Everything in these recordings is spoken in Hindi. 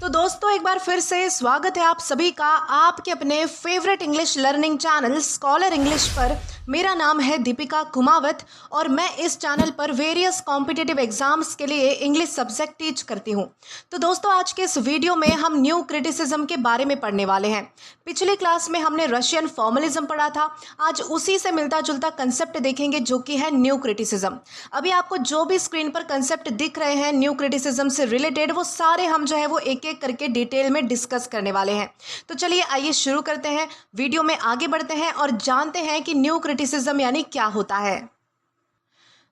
तो दोस्तों एक बार फिर से स्वागत है आप सभी का आपके अपने favourite English learning channel scholar English पर। मेरा नाम है दीपिका कुमावत और मैं इस चैनल पर वेरियस कॉम्पिटिटिव एग्जाम्स के लिए इंग्लिश सब्जेक्ट टीच करती हूं। तो दोस्तों आज के इस वीडियो में हम न्यू क्रिटिसिज्म के बारे में पढ़ने वाले हैं। पिछली क्लास में हमने रशियन फॉर्मलिज्म पढ़ा था, आज उसी से मिलता जुलता कंसेप्ट देखेंगे जो कि है न्यू क्रिटिसिज्म। अभी आपको जो भी स्क्रीन पर कंसेप्ट दिख रहे हैं न्यू क्रिटिसिज्म से रिलेटेड, वो सारे हम जो है वो एक एक करके डिटेल में डिस्कस करने वाले हैं। तो चलिए आइए शुरू करते हैं, वीडियो में आगे बढ़ते हैं और जानते हैं कि न्यू क्रिटिसिज्म यानी क्या होता है।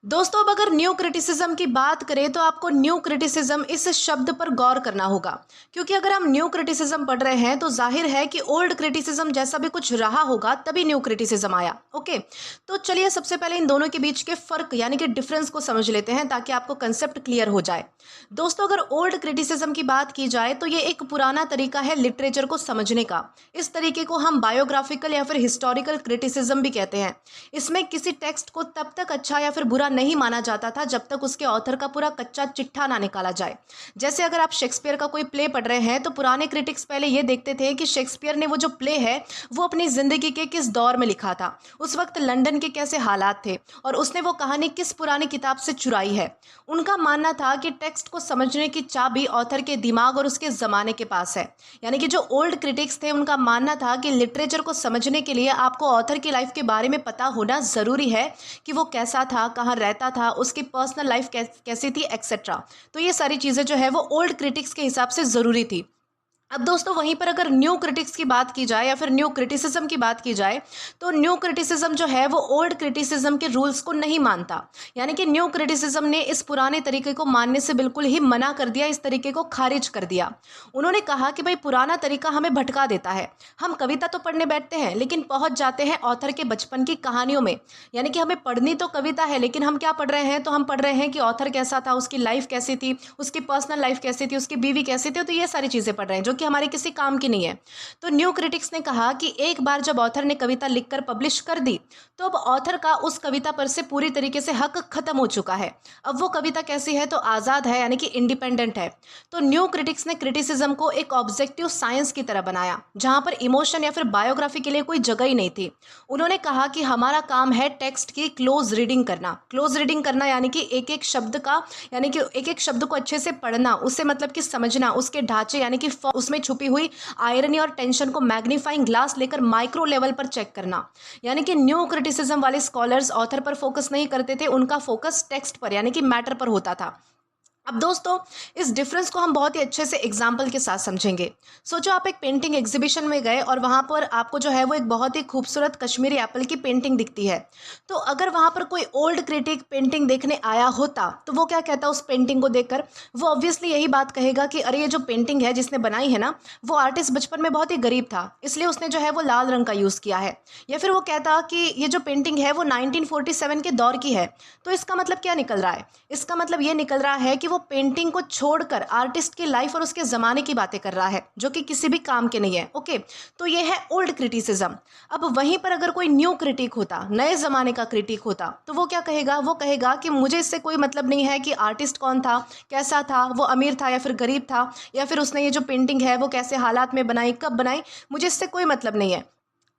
दोस्तों अब अगर न्यू क्रिटिसिज्म की बात करें तो आपको न्यू क्रिटिसिज्म इस शब्द पर गौर करना होगा, क्योंकि अगर हम न्यू क्रिटिसिज्म पढ़ रहे हैं तो जाहिर है कि ओल्ड क्रिटिसिज्म जैसा भी कुछ रहा होगा तभी न्यू क्रिटिसिज्म आया। ओके, तो चलिए सबसे पहले इन दोनों के बीच के फर्क यानी कि डिफरेंस को समझ लेते हैं ताकि आपको कंसेप्ट क्लियर हो जाए। दोस्तों अगर ओल्ड क्रिटिसिज्म की बात की जाए तो ये एक पुराना तरीका है लिटरेचर को समझने का। इस तरीके को हम बायोग्राफिकल या फिर हिस्टोरिकल क्रिटिसिज्म भी कहते हैं। इसमें किसी टेक्स्ट को तब तक अच्छा या फिर बुरा नहीं माना जाता था जब तक उसके ऑथर का पूरा कच्चा चिट्ठा ना निकाला जाए। जैसे अगर आप शेक्सपियर का कोई प्ले पढ़ रहे हैं तो पुराने क्रिटिक्स पहले ये देखते थे कि शेक्सपियर ने वो जो प्ले है वो अपनी जिंदगी के किस दौर में लिखा था, उस वक्त लंदन के कैसे हालात थे और उसने वो कहानी किस पुरानी किताब से चुराई है। उनका मानना था कि टेक्स्ट को समझने की चाबी ऑथर के दिमाग और उसके ज़माने के पास है। यानी कि जो ओल्ड क्रिटिक्स थे उनका मानना था कि लिटरेचर को समझने के लिए आपको ऑथर की लाइफ के बारे में पता होना ज़रूरी है कि वो कैसा था, कहाँ रहता था, उसकी पर्सनल लाइफ कैसी थी एक्सेट्रा। तो ये सारी चीज़ें जो है वो ओल्ड क्रिटिक्स के हिसाब से ज़रूरी थी। अब दोस्तों वहीं पर अगर न्यू क्रिटिक्स की बात की जाए या फिर न्यू क्रिटिसिज्म की बात की जाए तो न्यू क्रिटिसिज्म जो है वो ओल्ड क्रिटिसिज्म के रूल्स को नहीं मानता। यानी कि न्यू क्रिटिसिज्म ने इस पुराने तरीके को मानने से बिल्कुल ही मना कर दिया, इस तरीके को खारिज कर दिया। उन्होंने कहा कि भाई पुराना तरीका हमें भटका देता है। हम कविता तो पढ़ने बैठते हैं लेकिन पहुंच जाते हैं ऑथर के बचपन की कहानियों में। यानी कि हमें पढ़नी तो कविता है लेकिन हम क्या पढ़ रहे हैं, तो हम पढ़ रहे हैं कि ऑथर कैसा था, उसकी लाइफ कैसी थी, उसकी पर्सनल लाइफ कैसी थी, उसकी बीवी कैसी थी। तो ये सारी चीज़ें पढ़ रहे हैं जो कि हमारे किसी काम की नहीं है। तो न्यू क्रिटिक्स ने कहा कि एक बार जब ऑथर ने कविता लिखकर पब्लिश कर दी तो अब ऑथर का उस कविता पर से पूरी तरीके से हक खत्म हो चुका है। अब वो कविता कैसी है, तो आज़ाद है, यानी कि इंडिपेंडेंट है। तो न्यू क्रिटिक्स ने क्रिटिसिज्म को एक ऑब्जेक्टिव साइंस की तरह बनाया जहां पर इमोशन या फिर बायोग्राफी के लिए कोई जगह ही नहीं थी। उन्होंने कहा कि हमारा काम है टेक्स्ट की क्लोज रीडिंग करना। क्लोज रीडिंग करना यानी कि एक एक शब्द का, यानी कि एक एक शब्द को अच्छे से पढ़ना, उससे मतलब कि समझना, उसके ढांचे यानी कि उसमें छुपी हुई आयरनी और टेंशन को मैग्नीफाइंग ग्लास लेकर माइक्रो लेवल पर चेक करना। यानी कि न्यू क्रिटिसिज्म वाले स्कॉलर्स ऑथर पर फोकस नहीं करते थे, उनका फोकस टेक्स्ट पर यानी कि मैटर पर होता था। अब दोस्तों इस डिफरेंस को हम बहुत ही अच्छे से एग्जाम्पल के साथ समझेंगे। सोचो आप एक पेंटिंग एग्जीबिशन में गए और वहाँ पर आपको जो है वो एक बहुत ही खूबसूरत कश्मीरी एप्पल की पेंटिंग दिखती है। तो अगर वहाँ पर कोई ओल्ड क्रिटिक पेंटिंग देखने आया होता तो वो क्या कहता उस पेंटिंग को देखकर? वो ऑब्वियसली यही बात कहेगा कि अरे ये जो पेंटिंग है जिसने बनाई है ना, वो आर्टिस्ट बचपन में बहुत ही गरीब था इसलिए उसने जो है वो लाल रंग का यूज़ किया है। या फिर वो कहता कि ये जो पेंटिंग है वो 1947 के दौर की है। तो इसका मतलब क्या निकल रहा है? इसका मतलब ये निकल रहा है कि वो पेंटिंग को छोड़कर आर्टिस्ट की लाइफ और उसके ज़माने की बातें कर रहा है जो कि किसी भी काम के नहीं है। ओके, तो ये है ओल्ड क्रिटिसिज्म। अब वहीं पर अगर कोई न्यू क्रिटिक होता, नए ज़माने का क्रिटिक होता, तो वो क्या कहेगा? वो कहेगा कि मुझे इससे कोई मतलब नहीं है कि आर्टिस्ट कौन था, कैसा था, वो अमीर था या फिर गरीब था, या फिर उसने ये जो पेंटिंग है वो कैसे हालात में बनाई, कब बनाई, मुझे इससे कोई मतलब नहीं है।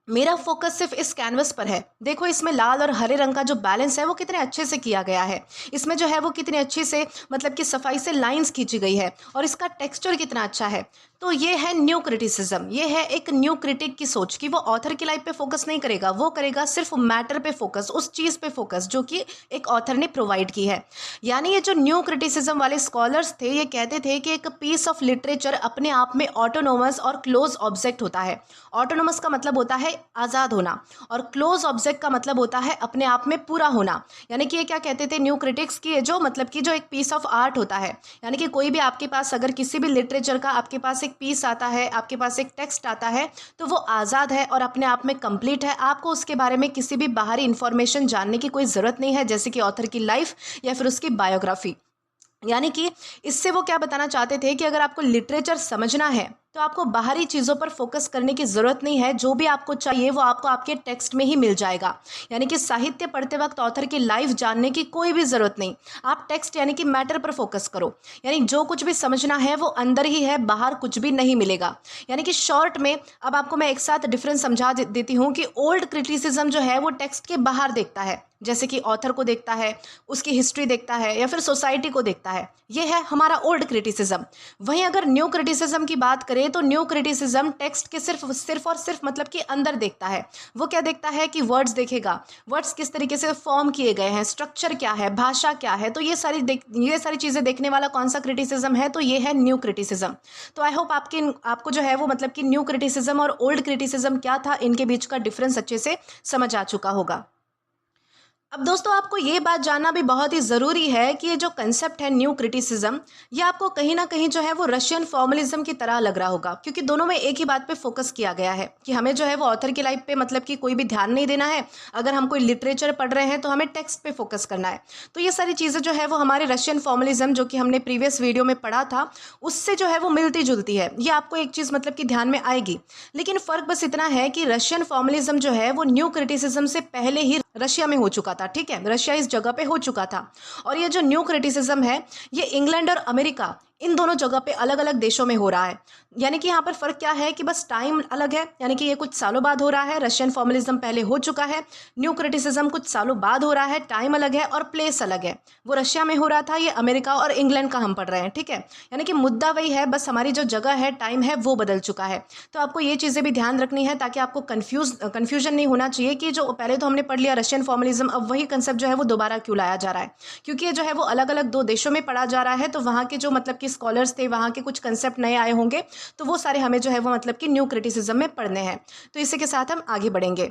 मेरा फोकस सिर्फ इस कैनवस पर है। देखो इसमें लाल और हरे रंग का जो बैलेंस है वो कितने अच्छे से किया गया है, इसमें जो है वो कितने अच्छे से मतलब कि सफाई से लाइंस खींची गई है और इसका टेक्सचर कितना अच्छा है। तो ये है न्यू क्रिटिसिज्म। ये है एक न्यू क्रिटिक की सोच कि वो ऑथर की लाइफ पे फोकस नहीं करेगा, वो करेगा सिर्फ मैटर पे फोकस, उस चीज़ पे फोकस जो कि एक ऑथर ने प्रोवाइड की है। यानी ये जो न्यू क्रिटिसिज्म वाले स्कॉलर्स थे ये कहते थे कि एक पीस ऑफ लिटरेचर अपने आप में ऑटोनोमस और क्लोज ऑब्जेक्ट होता है। ऑटोनोमस का मतलब होता है आज़ाद होना और क्लोज ऑब्जेक्ट का मतलब होता है अपने आप में पूरा होना। यानी कि ये क्या कहते थे न्यू क्रिटिक्स की, जो मतलब कि जो एक पीस ऑफ आर्ट होता है, यानी कि कोई भी आपके पास अगर किसी भी लिटरेचर का आपके पास एक पीस आता है, आपके पास एक टेक्स्ट आता है, तो वो आज़ाद है और अपने आप में कंप्लीट है। आपको उसके बारे में किसी भी बाहरी इंफॉर्मेशन जानने की कोई ज़रूरत नहीं है, जैसे कि ऑथर की लाइफ या फिर उसकी बायोग्राफी। यानी कि इससे वो क्या बताना चाहते थे कि अगर आपको लिटरेचर समझना है तो आपको बाहरी चीज़ों पर फोकस करने की ज़रूरत नहीं है। जो भी आपको चाहिए वो आपको आपके टेक्स्ट में ही मिल जाएगा। यानी कि साहित्य पढ़ते वक्त ऑथर की लाइफ जानने की कोई भी ज़रूरत नहीं। आप टेक्स्ट यानी कि मैटर पर फोकस करो। यानी जो कुछ भी समझना है वो अंदर ही है, बाहर कुछ भी नहीं मिलेगा। यानी कि शॉर्ट में अब आपको मैं एक साथ डिफरेंस समझा देती हूँ कि ओल्ड क्रिटिसिज्म जो है वो टेक्स्ट के बाहर देखता है, जैसे कि ऑथर को देखता है, उसकी हिस्ट्री देखता है या फिर सोसाइटी को देखता है। ये है हमारा ओल्ड क्रिटिसिज्म। वहीं अगर न्यू क्रिटिसिज्म की बात करें तो न्यू क्रिटिसिज्म टेक्स्ट के सिर्फ और सिर्फ मतलब कि अंदर देखता है। वो क्या देखता है कि वर्ड्स देखेगा, वर्ड्स किस तरीके से फॉर्म किए गए हैं, स्ट्रक्चर क्या है, भाषा क्या है। तो ये सारी चीज़ें देखने वाला कौन सा क्रिटिसिज्म है, तो ये है न्यू क्रिटिसिज्म। तो आई होप आपको जो है वो मतलब कि न्यू क्रिटिसिज्म और ओल्ड क्रिटिसिज्म क्या था, इनके बीच का डिफरेंस अच्छे से समझ आ चुका होगा। अब दोस्तों आपको ये बात जानना भी बहुत ही ज़रूरी है कि ये जो कंसेप्ट है न्यू क्रिटिसिज्म, ये आपको कहीं ना कहीं जो है वो रशियन फॉर्मलिज्म की तरह लग रहा होगा, क्योंकि दोनों में एक ही बात पे फोकस किया गया है कि हमें जो है वो ऑथर की लाइफ पे मतलब कि कोई भी ध्यान नहीं देना है। अगर हम कोई लिटरेचर पढ़ रहे हैं तो हमें टेक्स्ट पे फोकस करना है। तो ये सारी चीज़ें जो है वो हमारे रशियन फॉर्मलिज्म जो कि हमने प्रीवियस वीडियो में पढ़ा था उससे जो है वो मिलती जुलती है। ये आपको एक चीज़ मतलब कि ध्यान में आएगी। लेकिन फ़र्क बस इतना है कि रशियन फॉर्मलिज्म जो है वो न्यू क्रिटिसिज्म से पहले ही रशिया में हो चुका था। ठीक है, रशिया इस जगह पे हो चुका था। और ये जो न्यू क्रिटिसिज्म है ये इंग्लैंड और अमेरिका इन दोनों जगह पे अलग अलग देशों में हो रहा है। यानी कि यहाँ पर फ़र्क क्या है कि बस टाइम अलग है। यानी कि ये कुछ सालों बाद हो रहा है, रशियन फॉर्मलिज्म पहले हो चुका है, न्यू क्रिटिसिज्म कुछ सालों बाद हो रहा है, टाइम अलग है और प्लेस अलग है। वो रशिया में हो रहा था, ये अमेरिका और इंग्लैंड का हम पढ़ रहे हैं। ठीक है, यानी कि मुद्दा वही है, बस हमारी जो जगह है, टाइम है, वो बदल चुका है। तो आपको ये चीज़ें भी ध्यान रखनी है ताकि आपको कन्फ्यूजन नहीं होना चाहिए कि जो पहले तो हमने पढ़ लिया रशियन फॉर्मलिज्म, अब वही कंसेप्ट जो है वो दोबारा क्यों लाया जा रहा है। क्योंकि ये जो है वो अलग अलग दो देशों में पढ़ा जा रहा है, तो वहाँ के जो मतलब कि स्कॉलर्स थे, वहाँ के कुछ कंसेप्ट नए आए होंगे, तो वो सारे हमें जो है वो मतलब कि न्यू क्रिटिसिज्म में पढ़ने हैं। तो इसी के साथ हम आगे बढ़ेंगे।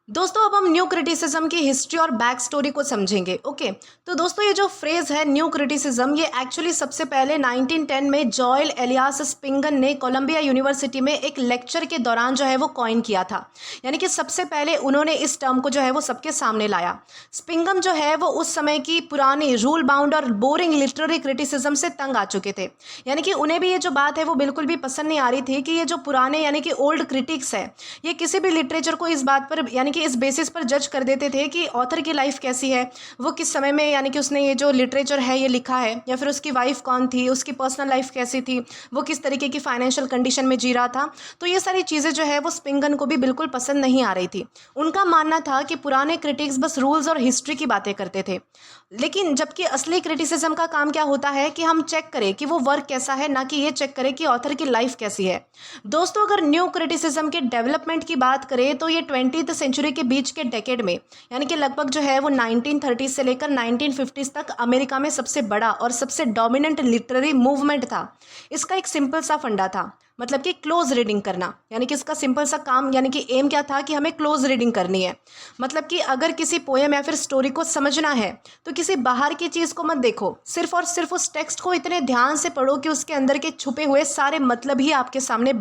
दोस्तों अब हम न्यू क्रिटिसिज्म की हिस्ट्री और बैक स्टोरी को समझेंगे। ओके, तो दोस्तों ये जो फ्रेज है न्यू क्रिटिसिज्म, ये एक्चुअली सबसे पहले 1910 में जॉयल एलियास स्पिंगन ने कोलंबिया यूनिवर्सिटी में एक लेक्चर के दौरान जो है वो कॉइन किया था। यानी कि सबसे पहले उन्होंने इस टर्म को जो है वो सबके सामने लाया। स्पिंगम जो है वो उस समय की पुरानी रूल बाउंड और बोरिंग लिटरेरी क्रिटिसिज्म से तंग आ चुके थे। यानी कि उन्हें भी ये जो बात है वो बिल्कुल भी पसंद नहीं आ रही थी कि ये जो पुराने यानी कि ओल्ड क्रिटिक्स है, ये किसी भी लिटरेचर को इस बात पर यानी कि इस बेसिस पर जज कर देते थे कि ऑथर की लाइफ कैसी है, वो किस समय में यानी कि उसने ये जो लिटरेचर है ये लिखा है, या फिर उसकी वाइफ कौन थी, उसकी पर्सनल लाइफ कैसी थी, वो किस तरीके की फाइनेंशियल कंडीशन में जी रहा था। तो ये सारी चीज़ें जो है वो स्पिंगन को भी बिल्कुल पसंद नहीं आ रही थी। उनका मानना था कि पुराने क्रिटिक्स बस रूल्स और हिस्ट्री की बातें करते थे। लेकिन जबकि असली क्रिटिसिज्म का काम क्या होता है कि हम चेक करें कि वो वर्क कैसा है, ना कि ये चेक करें कि ऑथर की लाइफ कैसी है। दोस्तों अगर न्यू क्रिटिसिज्म के डेवलपमेंट की बात करें तो ये 20th सेंचुरी के बीच के डेकेड में यानी कि लगभग जो है वो 1930 से लेकर 1950 तक अमेरिका में सबसे बड़ा और सबसे डोमिनेंट लिटरेरी मूवमेंट था। इसका एक सिंपल सा फंडा था, मतलब कि क्लोज रीडिंग करना। यानी कि इसका सिंपल सा काम यानी कि एम क्या था कि हमें क्लोज रीडिंग करनी है। मतलब कि अगर किसी पोएम या फिर स्टोरी को समझना है तो किसी बाहर की चीज़ को मत देखो, सिर्फ और सिर्फ उस टेक्स्ट को इतने ध्यान से पढ़ो कि उसके अंदर के छुपे हुए सारे मतलब ही आपके सामने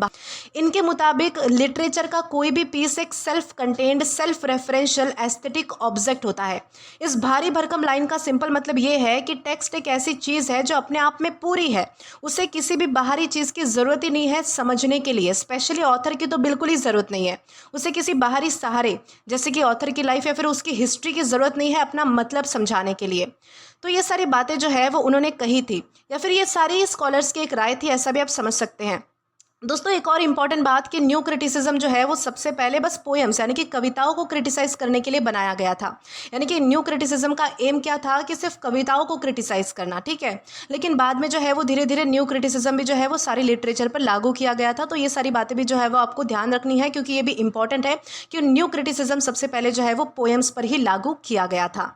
इनके मुताबिक लिटरेचर का कोई भी पीस एक self contained, self referential aesthetic object होता है। इस भारी भरकम लाइन का सिंपल मतलब ये है कि टेक्स्ट एक ऐसी चीज़ है जो अपने आप में पूरी है, उसे किसी भी बाहरी चीज़ की ज़रूरत ही नहीं है समझने के लिए। स्पेशली ऑथर की तो बिल्कुल ही ज़रूरत नहीं है, उसे किसी बाहरी सहारे जैसे कि ऑथर की लाइफ या फिर उसकी हिस्ट्री की ज़रूरत नहीं है अपना मतलब समझाने के लिए। तो ये सारी बातें जो है वो उन्होंने कही थी, या फिर ये सारी स्कॉलर्स की एक राय थी, ऐसा भी आप समझ सकते हैं। दोस्तों एक और इम्पॉर्टेंट बात कि न्यू क्रिटिसिज्म जो है वो सबसे पहले बस पोएम्स यानी कि कविताओं को क्रिटिसाइज करने के लिए बनाया गया था। यानी कि न्यू क्रिटिसिज्म का एम क्या था कि सिर्फ कविताओं को क्रिटिसाइज करना, ठीक है। लेकिन बाद में जो है वो धीरे धीरे न्यू क्रिटिसिज्म भी जो है वो सारी लिटरेचर पर लागू किया गया था। तो ये सारी बातें भी जो है वो आपको ध्यान रखनी है, क्योंकि ये भी इंपॉर्टेंट है कि न्यू क्रिटिसिज्म सबसे पहले जो है वो पोएम्स पर ही लागू किया गया था।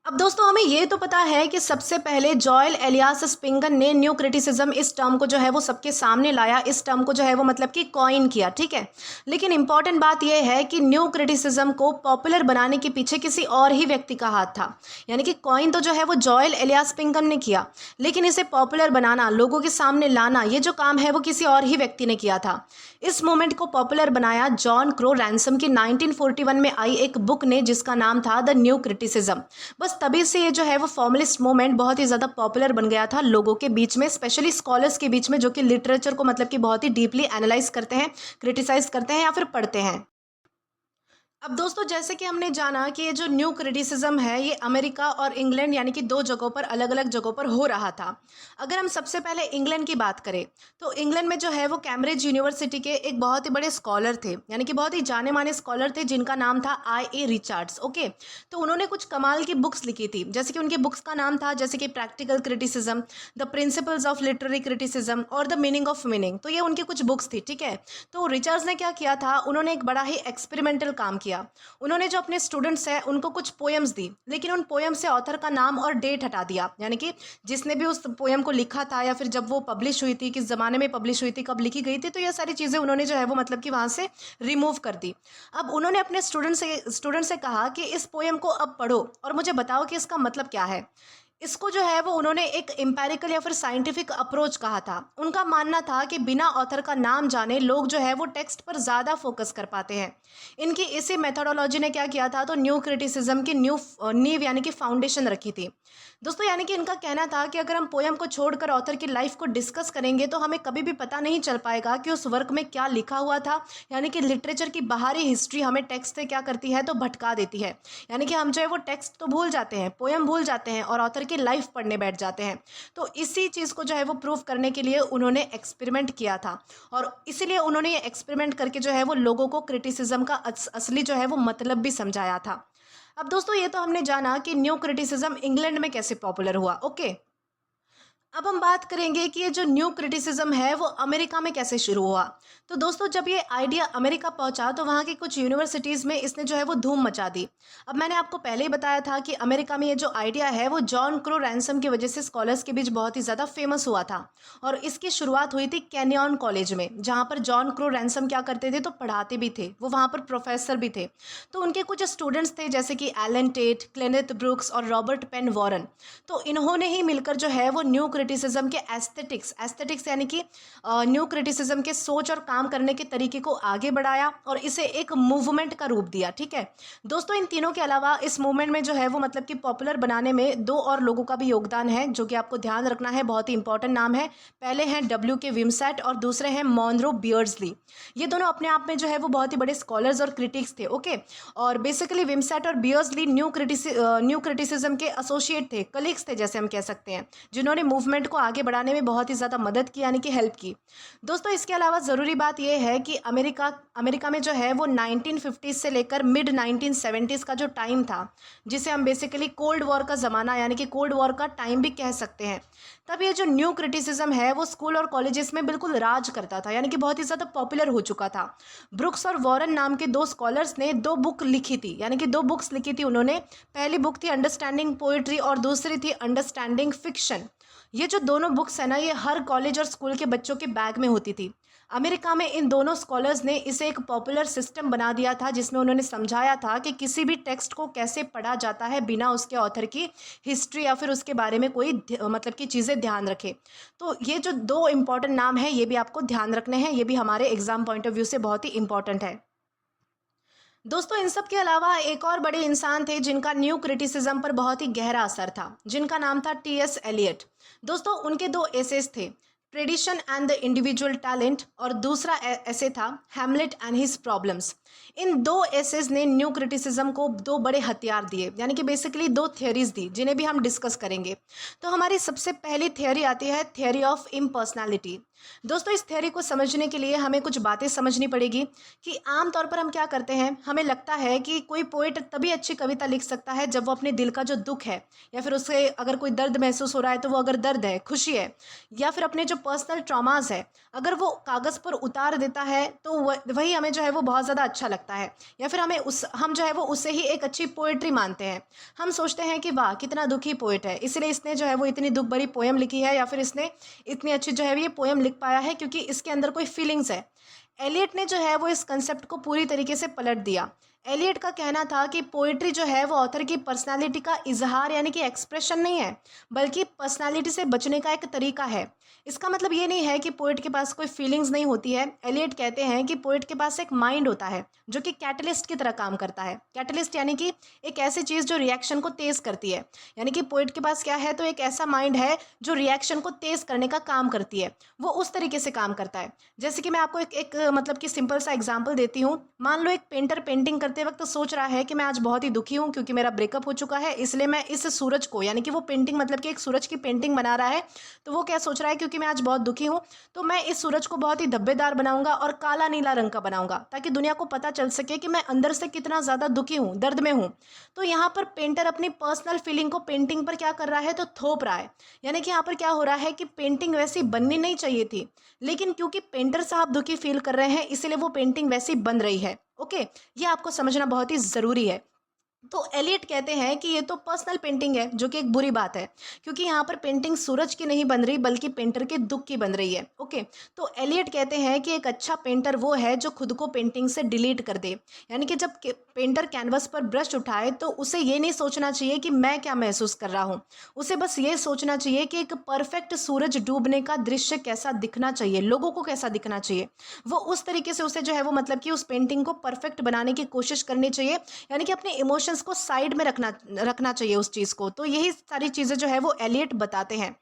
अब दोस्तों हमें ये तो पता है कि सबसे पहले जॉयल एलियास स्पिंगन ने न्यू क्रिटिसिज्म इस टर्म को जो है वो सबके सामने लाया, इस टर्म को जो है वो मतलब कि कॉइन किया, ठीक है। लेकिन इंपॉर्टेंट बात यह है कि न्यू क्रिटिसिज्म को पॉपुलर बनाने के पीछे किसी और ही व्यक्ति का हाथ था। यानी कि कॉइन तो जो है वो जॉयल एलियास स्पिंगन ने किया, लेकिन इसे पॉपुलर बनाना, लोगों के सामने लाना, ये जो काम है वो किसी और ही व्यक्ति ने किया था। इस मूवमेंट को पॉपुलर बनाया जॉन क्रो रैंसम की 1941 में आई एक बुक ने, जिसका नाम था द न्यू क्रिटिसिज्म। बस बस तभी से ये जो है वो फॉर्मलिस्ट मूवमेंट बहुत ही ज़्यादा पॉपुलर बन गया था लोगों के बीच में, स्पेशली स्कॉलर्स के बीच में, जो कि लिटरेचर को मतलब कि बहुत ही डीपली एनालाइज करते हैं, क्रिटिसाइज करते हैं या फिर पढ़ते हैं। अब दोस्तों, जैसे कि हमने जाना कि ये जो न्यू क्रिटिसिज्म है ये अमेरिका और इंग्लैंड यानी कि दो जगहों पर, अलग अलग जगहों पर हो रहा था। अगर हम सबसे पहले इंग्लैंड की बात करें तो इंग्लैंड में जो है वो कैम्ब्रिज यूनिवर्सिटी के एक बहुत ही बड़े स्कॉलर थे, यानी कि बहुत ही जाने माने स्कॉलर थे, जिनका नाम था I.A. रिचर्ड्स। ओके, तो उन्होंने कुछ कमाल की बुक्स लिखी थी, जैसे कि उनकी बुक्स का नाम था जैसे कि practical criticism, the principles of literary criticism और द मीनिंग ऑफ मीनिंग। तो ये उनकी कुछ बुक्स थी, ठीक है। तो रिचर्ड्स ने क्या किया था, उन्होंने एक बड़ा ही एक्सपेरिमेंटल काम किया। उन्होंने जो अपने स्टूडेंट्स हैं उनको कुछ पोएम्स दी, लेकिन उन पोएम से ऑथर का नाम और डेट हटा दिया, यानी कि जिसने भी उस पोएम को लिखा था या फिर जब वो पब्लिश हुई थी, किस ज़माने में पब्लिश हुई थी, कब लिखी गई थी, तो ये सारी चीज़ें उन्होंने जो है वो मतलब कि वहाँ से रिमूव कर दी। अब उन्होंने अपने स्टूडेंट से कहा कि इस पोएम को अब पढ़ो और मुझे बताओ कि इसका मतलब क्या है। इसको जो है वो उन्होंने एक एम्पेरिकल या फिर साइंटिफिक अप्रोच कहा था। उनका मानना था कि बिना ऑथर का नाम जाने लोग जो है वो टेक्स्ट पर ज़्यादा फोकस कर पाते हैं। इनकी इसी मेथोडोलॉजी ने क्या किया था, तो न्यू क्रिटिसिज्म की नींव यानी कि फाउंडेशन रखी थी। दोस्तों, यानी कि इनका कहना था कि अगर हम पोएम को छोड़कर ऑथर की लाइफ को डिस्कस करेंगे तो हमें कभी भी पता नहीं चल पाएगा कि उस वर्क में क्या लिखा हुआ था। यानी कि लिटरेचर की बाहरी हिस्ट्री हमें टेक्स्ट से क्या करती है, तो भटका देती है। यानी कि हम जो है वो टेक्स्ट तो भूल जाते हैं, पोएम भूल जाते हैं और ऑथर की लाइफ पढ़ने बैठ जाते हैं। तो इसी चीज़ को जो है वो प्रूव करने के लिए उन्होंने एक्सपेरिमेंट किया था, और इसीलिए उन्होंने ये एक्सपेरिमेंट करके जो है वो लोगों को क्रिटिसिज्म का असली जो है वो मतलब भी समझाया था। अब दोस्तों, ये तो हमने जाना कि न्यू क्रिटिसिज्म इंग्लैंड में कैसे पॉपुलर हुआ। ओके, अब हम बात करेंगे कि ये जो न्यू क्रिटिसिज्म है वो अमेरिका में कैसे शुरू हुआ। तो दोस्तों, जब ये आइडिया अमेरिका पहुंचा तो वहाँ की कुछ यूनिवर्सिटीज़ में इसने जो है वो धूम मचा दी। अब मैंने आपको पहले ही बताया था कि अमेरिका में ये जो आइडिया है वो जॉन क्रो रैनसम की वजह से स्कॉलर्स के बीच बहुत ही ज़्यादा फेमस हुआ था, और इसकी शुरुआत हुई थी कैनियन कॉलेज में, जहाँ पर जॉन क्रो रैनसम क्या करते थे, तो पढ़ाते भी थे, वो वहाँ पर प्रोफेसर भी थे। तो उनके कुछ स्टूडेंट्स थे जैसे कि एलन टेट, क्लेनेथ ब्रुक्स और रॉबर्ट पेन वॉरन। तो इन्होंने ही मिलकर जो है वो न्यू क्रिटिसिज्म के एस्थेटिक्स यानी कि न्यू क्रिटिसिज्म के सोच और काम करने के तरीके को आगे बढ़ाया और इसे एक मूवमेंट का रूप दिया, ठीक है। दोस्तों, इन तीनों के अलावा इस मूवमेंट में जो है वो मतलब कि पॉपुलर बनाने में दो और लोगों का भी योगदान है, जो कि आपको ध्यान रखना है, बहुत ही इंपॉर्टेंट नाम है। पहले हैं W.K. विमसेट और दूसरे हैं मॉनरो बियर्सली। ये दोनों अपने आप में जो है वो बहुत ही बड़े स्कॉलर्स और क्रिटिक्स थे। ओके, और बेसिकली विमसेट और बियर्सली न्यू क्रिटिसिज्म के एसोसिएट थे, कलीग्स थे जैसे हम कह सकते हैं, जिन्होंने मूवमेंट को आगे बढ़ाने में बहुत ही ज़्यादा मदद की, यानी कि हेल्प की। दोस्तों, इसके अलावा ज़रूरी बात यह है कि अमेरिका में जो है वो 1950 से लेकर मिड 1970s का जो टाइम था, जिसे हम बेसिकली कोल्ड वॉर का ज़माना यानी कि कोल्ड वॉर का टाइम भी कह सकते हैं, तब ये जो न्यू क्रिटिसिज्म है वो स्कूल और कॉलेजेस में बिल्कुल राज करता था, यानी कि बहुत ही ज़्यादा पॉपुलर हो चुका था। ब्रुक्स और वॉरन नाम के दो स्कॉलर्स ने दो बुक लिखी थी, यानी कि दो बुक्स लिखी थी उन्होंने। पहली बुक थी अंडरस्टैंडिंग पोइट्री और दूसरी थी अंडरस्टैंडिंग फिक्शन। ये जो दोनों बुक्स है ना, ये हर कॉलेज और स्कूल के बच्चों के बैग में होती थी। अमेरिका में इन दोनों स्कॉलर्स ने इसे एक पॉपुलर सिस्टम बना दिया था, जिसमें उन्होंने समझाया था कि किसी भी टेक्स्ट को कैसे पढ़ा जाता है बिना उसके ऑथर की हिस्ट्री या फिर उसके बारे में कोई मतलब की चीज़ें ध्यान रखे। तो ये जो दो इम्पॉर्टेंट नाम है ये भी आपको ध्यान रखने हैं, ये भी हमारे एग्जाम पॉइंट ऑफ व्यू से बहुत ही इंपॉर्टेंट है। दोस्तों, इन सब के अलावा एक और बड़े इंसान थे जिनका न्यू क्रिटिसिज्म पर बहुत ही गहरा असर था, जिनका नाम था T.S. एलियट। दोस्तों, उनके दो एसेस थे, tradition and the individual talent, और दूसरा एसे था हैमलेट एंड हिज प्रॉब्लम्स। इन दो एसेस ने न्यू क्रिटिसिज्म को दो बड़े हथियार दिए, यानी कि बेसिकली दो थियोरीज दी, जिन्हें भी हम डिस्कस करेंगे। तो हमारी सबसे पहली थियोरी आती है थियोरी ऑफ इम्पर्सनैलिटी। दोस्तों, इस थियोरी को समझने के लिए हमें कुछ बातें समझनी पड़ेगी कि आमतौर पर हम क्या करते हैं, हमें लगता है कि कोई पोइट तभी अच्छी कविता लिख सकता है जब वो अपने दिल का जो दुख है, या फिर उसे अगर कोई दर्द महसूस हो रहा है तो वो अगर दर्द है, खुशी है, या फिर अपने जो पर्सनल ट्रॉमास है, अगर वो कागज़ पर उतार देता है तो वही हमें जो है वो बहुत ज़्यादा अच्छा लगता है, या फिर हम जो है वो उसे ही एक अच्छी पोइट्री मानते हैं। हम सोचते हैं कि वाह कितना दुखी पोइट है, इसलिए इसने जो है वो इतनी दुख भरी पोएम लिखी है, या फिर इसने इतनी अच्छी जो है ये पोएम लिख पाया है क्योंकि इसके अंदर कोई फीलिंग्स है। एलियट ने जो है वो इस कंसेप्ट को पूरी तरीके से पलट दिया। एलियट का कहना था कि पोइट्री जो है वो ऑथर की पर्सनालिटी का इजहार यानी कि एक्सप्रेशन नहीं है, बल्कि पर्सनालिटी से बचने का एक तरीका है। इसका मतलब ये नहीं है कि पोइट के पास कोई फीलिंग्स नहीं होती है। एलियट कहते हैं कि पोइट के पास एक माइंड होता है जो कि कैटलिस्ट की तरह काम करता है। कैटलिस्ट यानी कि एक ऐसी चीज़ जो रिएक्शन को तेज़ करती है। यानी कि पोइट के पास क्या है, तो एक ऐसा माइंड है जो रिएक्शन को तेज़ करने का काम करती है, वो उस तरीके से काम करता है। जैसे कि मैं आपको एक मतलब कि सिंपल सा एग्जाम्पल देती हूँ। मान लो एक पेंटर पेंटिंग करते वक्त सोच रहा है कि मैं आज बहुत ही दुखी हूँ क्योंकि मेरा ब्रेकअप हो चुका है, इसलिए मैं इस सूरज को, यानी कि वो पेंटिंग मतलब कि एक सूरज की पेंटिंग बना रहा है। तो वो क्या सोच रहा है, क्योंकि मैं आज बहुत दुखी हूँ तो मैं इस सूरज को बहुत ही धब्बेदार बनाऊंगा और काला नीला रंग का बनाऊंगा, ताकि दुनिया को पता चल सके कि मैं अंदर से कितना ज़्यादा दुखी हूँ, दर्द में हूँ। तो यहाँ पर पेंटर अपनी पर्सनल फीलिंग को पेंटिंग पर क्या कर रहा है, तो थोप रहा है। यानी कि यहाँ पर क्या हो रहा है कि पेंटिंग वैसी बननी नहीं चाहिए थी, लेकिन क्योंकि पेंटर साहब दुखी फील कर रहे हैं इसीलिए वो पेंटिंग वैसी बन रही है। ओके, ये आपको समझना बहुत ही ज़रूरी है। तो एलियट कहते हैं कि ये तो पर्सनल पेंटिंग है, जो कि एक बुरी बात है, क्योंकि यहाँ पर पेंटिंग सूरज की नहीं बन रही बल्कि पेंटर के दुख की बन रही है। ओके, तो एलियट कहते हैं कि एक अच्छा पेंटर वो है जो खुद को पेंटिंग से डिलीट कर दे। यानी कि जब पेंटर कैनवस पर ब्रश उठाए तो उसे ये नहीं सोचना चाहिए कि मैं क्या महसूस कर रहा हूँ, उसे बस ये सोचना चाहिए कि एक परफेक्ट सूरज डूबने का दृश्य कैसा दिखना चाहिए, लोगों को कैसा दिखना चाहिए। वो उस तरीके से उसे जो है वो मतलब कि उस पेंटिंग को परफेक्ट बनाने की कोशिश करनी चाहिए। यानी कि अपने इमोशंस को साइड में रखना चाहिए उस चीज़ को। तो यही सारी चीज़ें जो है वो एलियट बताते हैं।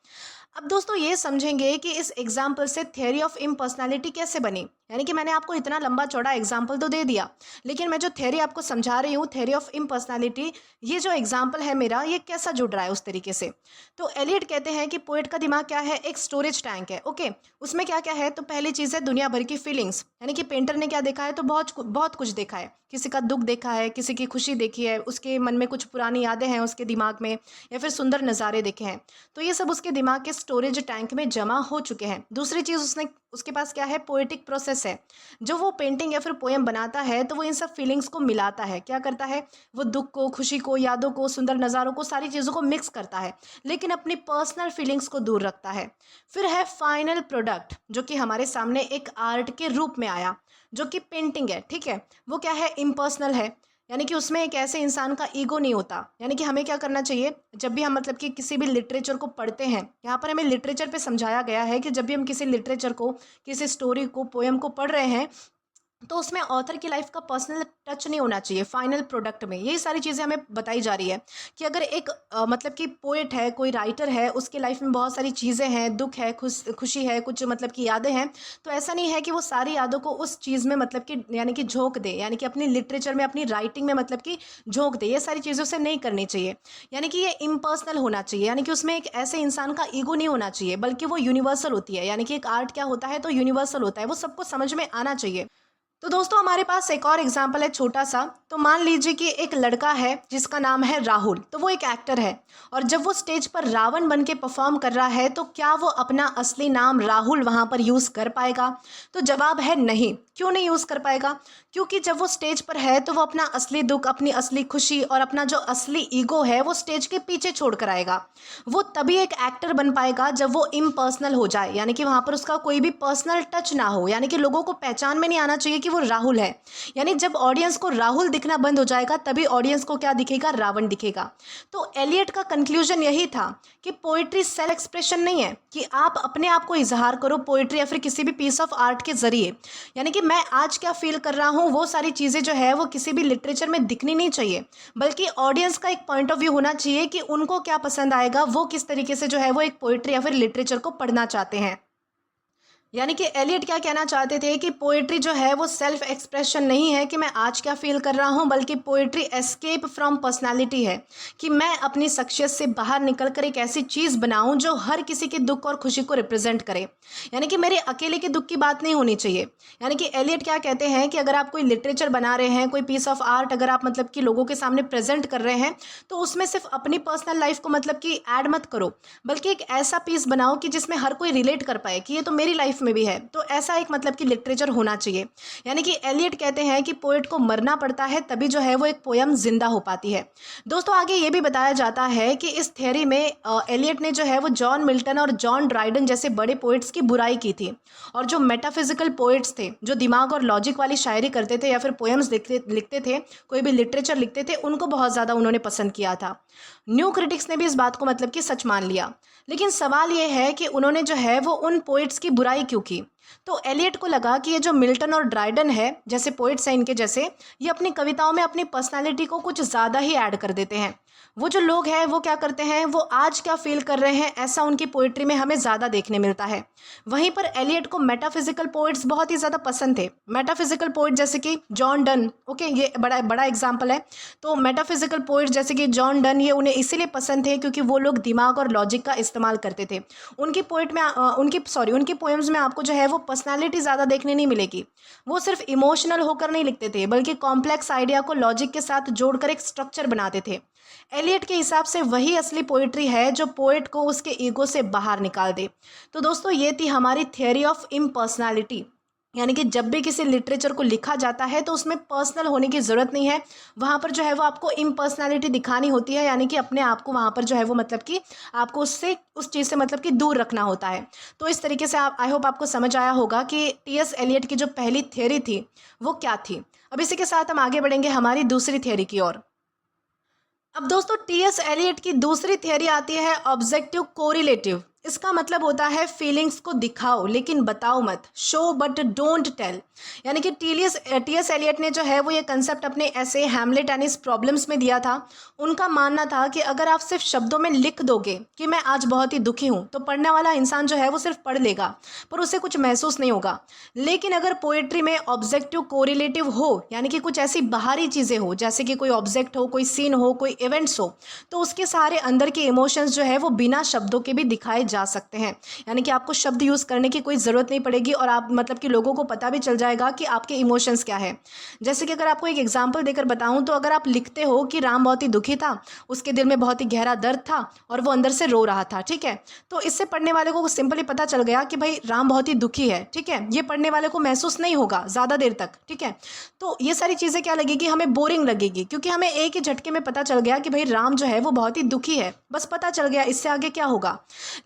अब दोस्तों ये समझेंगे कि इस एग्जाम्पल से थ्योरी ऑफ इम्पर्सनैलिटी कैसे बनी। यानी कि मैंने आपको इतना लंबा चौड़ा एग्जाम्पल तो दे दिया, लेकिन मैं जो थ्योरी आपको समझा रही हूँ, थ्योरी ऑफ इम्पर्सनैलिटी, ये जो एग्जाम्पल है मेरा, ये कैसा जुड़ रहा है उस तरीके से। तो एलियट कहते हैं कि पोएट का दिमाग क्या है, एक स्टोरेज टैंक है। ओके, उसमें क्या क्या है, तो पहली चीज़ है दुनिया भर की फीलिंग्स। यानी कि पेंटर ने क्या देखा है, तो बहुत कुछ देखा है। किसी का दुख देखा है, किसी की खुशी देखी है, उसके मन में कुछ पुरानी यादें हैं उसके दिमाग में, या फिर सुंदर नज़ारे देखे हैं। तो ये सब उसके दिमाग के स्टोरेज टैंक में जमा हो चुके हैं। दूसरी चीज़ उसके पास क्या है, पोएटिक प्रोसेस है। जो वो पेंटिंग या फिर पोएम बनाता है तो वो इन सब फीलिंग्स को मिलाता है। क्या करता है, वो दुख को, खुशी को, यादों को, सुंदर नज़ारों को, सारी चीज़ों को मिक्स करता है, लेकिन अपनी पर्सनल फीलिंग्स को दूर रखता है। फिर है फाइनल प्रोडक्ट, जो कि हमारे सामने एक आर्ट के रूप में आया, जो कि पेंटिंग है। ठीक है, वो क्या है, इम्पर्सनल है। यानी कि उसमें एक ऐसे इंसान का ईगो नहीं होता। यानी कि हमें क्या करना चाहिए, जब भी हम मतलब कि किसी भी लिटरेचर को पढ़ते हैं, यहाँ पर हमें लिटरेचर पे समझाया गया है कि जब भी हम किसी लिटरेचर को, किसी स्टोरी को, पोएम को पढ़ रहे हैं, तो उसमें ऑथर की लाइफ का पर्सनल टच नहीं होना चाहिए फाइनल प्रोडक्ट में। यही सारी चीज़ें हमें बताई जा रही है कि अगर एक मतलब कि पोएट है, कोई राइटर है, उसके लाइफ में बहुत सारी चीज़ें हैं, दुख है, खुशी है, कुछ मतलब कि यादें हैं, तो ऐसा नहीं है कि वो सारी यादों को उस चीज़ में मतलब कि यानी कि झोंक दे, यानी कि अपनी लिटरेचर में, अपनी राइटिंग में मतलब कि झोंक दे। ये सारी चीज़ें उसे नहीं करनी चाहिए। यानी कि ये इम्पर्सनल होना चाहिए। यानी कि उसमें एक ऐसे इंसान का ईगो नहीं होना चाहिए, बल्कि वो यूनिवर्सल होती है। यानी कि एक आर्ट क्या होता है, तो यूनिवर्सल होता है, वो सबको समझ में आना चाहिए। तो दोस्तों हमारे पास एक और एग्जाम्पल है छोटा सा। तो मान लीजिए कि एक लड़का है जिसका नाम है राहुल। तो वो एक एक्टर है, और जब वो स्टेज पर रावण बन के परफॉर्म कर रहा है तो क्या वो अपना असली नाम राहुल वहाँ पर यूज़ कर पाएगा? तो जवाब है नहीं। क्यों नहीं यूज़ कर पाएगा? क्योंकि जब वो स्टेज पर है तो वो अपना असली दुख, अपनी असली खुशी और अपना जो असली ईगो है वो स्टेज के पीछे छोड़ कर आएगा। वो तभी एक एक्टर बन पाएगा जब वो इम्पर्सनल हो जाए, यानी कि वहाँ पर उसका कोई भी पर्सनल टच ना हो। यानी कि लोगों को पहचान में नहीं आना चाहिए कि वो राहुल है। यानी जब ऑडियंस को राहुल दिखना बंद हो जाएगा तभी ऑडियंस को क्या दिखेगा, रावण दिखेगा। तो एलियट का कंक्लूजन यही था कि पोइट्री सेल्फ एक्सप्रेशन नहीं है कि आप अपने आप को इजहार करो पोइट्री या फिर किसी भी पीस ऑफ आर्ट के जरिए। यानी कि मैं आज क्या फील कर रहा हूँ वो सारी चीज़ें जो है वो किसी भी लिटरेचर में दिखनी नहीं चाहिए, बल्कि ऑडियंस का एक पॉइंट ऑफ व्यू होना चाहिए कि उनको क्या पसंद आएगा, वो किस तरीके से जो है वो एक पोइट्री या फिर लिटरेचर को पढ़ना चाहते हैं। यानी कि एलियट क्या कहना चाहते थे कि पोइट्री जो है वो सेल्फ एक्सप्रेशन नहीं है कि मैं आज क्या फील कर रहा हूँ, बल्कि पोइट्री एस्केप फ्रॉम पर्सनालिटी है कि मैं अपनी शख्सियत से बाहर निकलकर एक ऐसी चीज़ बनाऊँ जो हर किसी के दुख और खुशी को रिप्रेजेंट करे। यानी कि मेरे अकेले के दुख की बात नहीं होनी चाहिए। यानी कि एलियट क्या कहते हैं कि अगर आप कोई लिटरेचर बना रहे हैं, कोई पीस ऑफ आर्ट अगर आप मतलब कि लोगों के सामने प्रेजेंट कर रहे हैं, तो उसमें सिर्फ अपनी पर्सनल लाइफ को मतलब कि ऐड मत करो, बल्कि एक ऐसा पीस बनाओ कि जिसमें हर कोई रिलेट कर पाए कि ये तो मेरी लाइफ लाइफ में भी है। तो ऐसा एक मतलब कि लिटरेचर होना चाहिए। यानी कि एलियट कहते हैं कि पोएट को मरना पड़ता है तभी जो है वो एक पोयम जिंदा हो पाती है। दोस्तों आगे ये भी बताया जाता है कि इस थ्योरी में एलियट ने जो है वो जॉन मिल्टन और जॉन ड्राइडन जैसे बड़े पोएट्स की बुराई की थी, और जो मेटाफिजिकल पोएट्स थे, जो दिमाग और लॉजिक वाली शायरी करते थे या फिर पोएम्स लिखते थे, कोई भी लिटरेचर लिखते थे, उनको बहुत ज़्यादा उन्होंने पसंद किया था। न्यू क्रिटिक्स ने भी इस बात को मतलब कि सच मान लिया। लेकिन सवाल ये है कि उन्होंने जो है वो उन पोइट्स की बुराई क्यों की। तो एलियट को लगा कि ये जो मिल्टन और ड्राइडन है जैसे पोइट्स हैं इनके जैसे, ये अपनी कविताओं में अपनी पर्सनालिटी को कुछ ज़्यादा ही ऐड कर देते हैं। वो जो लोग हैं वो क्या करते हैं, वो आज क्या फील कर रहे हैं ऐसा उनकी पोइट्री में हमें ज़्यादा देखने मिलता है। वहीं पर एलियट को मेटाफिजिकल पोइट्स बहुत ही ज़्यादा पसंद थे। मेटाफिजिकल पोइट जैसे कि जॉन डन, ओके, ये बड़ा बड़ा एग्जाम्पल है। तो मेटाफिजिकल पोइट जैसे कि जॉन डन, ये उन्हें इसीलिए पसंद थे क्योंकि वो लोग दिमाग और लॉजिक का इस्तेमाल करते थे। उनकी पोइट में उनकी पोएम्स में आपको जो है वो पर्सनैलिटी ज़्यादा देखने नहीं मिलेगी। वो सिर्फ इमोशनल होकर नहीं लिखते थे, बल्कि कॉम्प्लेक्स आइडिया को लॉजिक के साथ जोड़कर एक स्ट्रक्चर बनाते थे। एलियट के हिसाब से वही असली पोइट्री है जो पोएट को उसके ईगो से बाहर निकाल दे। तो दोस्तों ये थी हमारी थियरी ऑफ इम्पर्सनैलिटी। यानी कि जब भी किसी लिटरेचर को लिखा जाता है तो उसमें पर्सनल होने की ज़रूरत नहीं है, वहाँ पर जो है वो आपको इम्पर्सनैलिटी दिखानी होती है। यानी कि अपने आप को वहाँ पर जो है वो मतलब कि आपको उस चीज़ से मतलब कि दूर रखना होता है। तो इस तरीके से आई होप आपको समझ आया होगा कि टी.एस. एलियट की जो पहली थियरी थी वो क्या थी। अब इसी के साथ हम आगे बढ़ेंगे हमारी दूसरी थियरी की ओर। अब दोस्तों टी.एस. एलियट की दूसरी थियरी आती है ऑब्जेक्टिव कोरिलेटिव। इसका मतलब होता है फीलिंग्स को दिखाओ लेकिन बताओ मत, शो बट डोंट टेल। यानी कि टी.एस. एलियट ने जो है वो ये कंसेप्ट अपने ऐसे हैमलेट एंड हिज प्रॉब्लम्स में दिया था। उनका मानना था कि अगर आप सिर्फ शब्दों में लिख दोगे कि मैं आज बहुत ही दुखी हूँ, तो पढ़ने वाला इंसान जो है वो सिर्फ पढ़ लेगा पर उसे कुछ महसूस नहीं होगा। लेकिन अगर पोएट्री में ऑब्जेक्टिव कोरिलेटिव हो, यानी कि कुछ ऐसी बाहरी चीज़ें हो, जैसे कि कोई ऑब्जेक्ट हो, कोई सीन हो, कोई इवेंट्स हो, तो उसके सारे अंदर के इमोशंस जो है वो बिना शब्दों के भी दिखाए जा सकते हैं। यानी कि आपको शब्द यूज़ करने की कोई ज़रूरत नहीं पड़ेगी और आप मतलब कि लोगों को पता भी चल जाएगा कि आपके इमोशंस क्या है। जैसे कि अगर आपको एक एग्जांपल देकर बताऊं, तो अगर आप लिखते हो कि राम बहुत ही दुखी था, उसके दिल में बहुत ही गहरा दर्द था और वो अंदर से रो रहा था, ठीक है, तो इससे पढ़ने वाले को सिंपली पता चल गया कि भाई राम बहुत ही दुखी है, ठीक है। ये पढ़ने वाले को महसूस नहीं होगा ज़्यादा देर तक, ठीक है। तो ये सारी चीज़ें क्या लगेगी, हमें बोरिंग लगेगी, क्योंकि हमें एक ही झटके में पता चल गया कि भाई राम जो है वो बहुत ही दुखी है, बस पता चल गया, इससे आगे क्या होगा।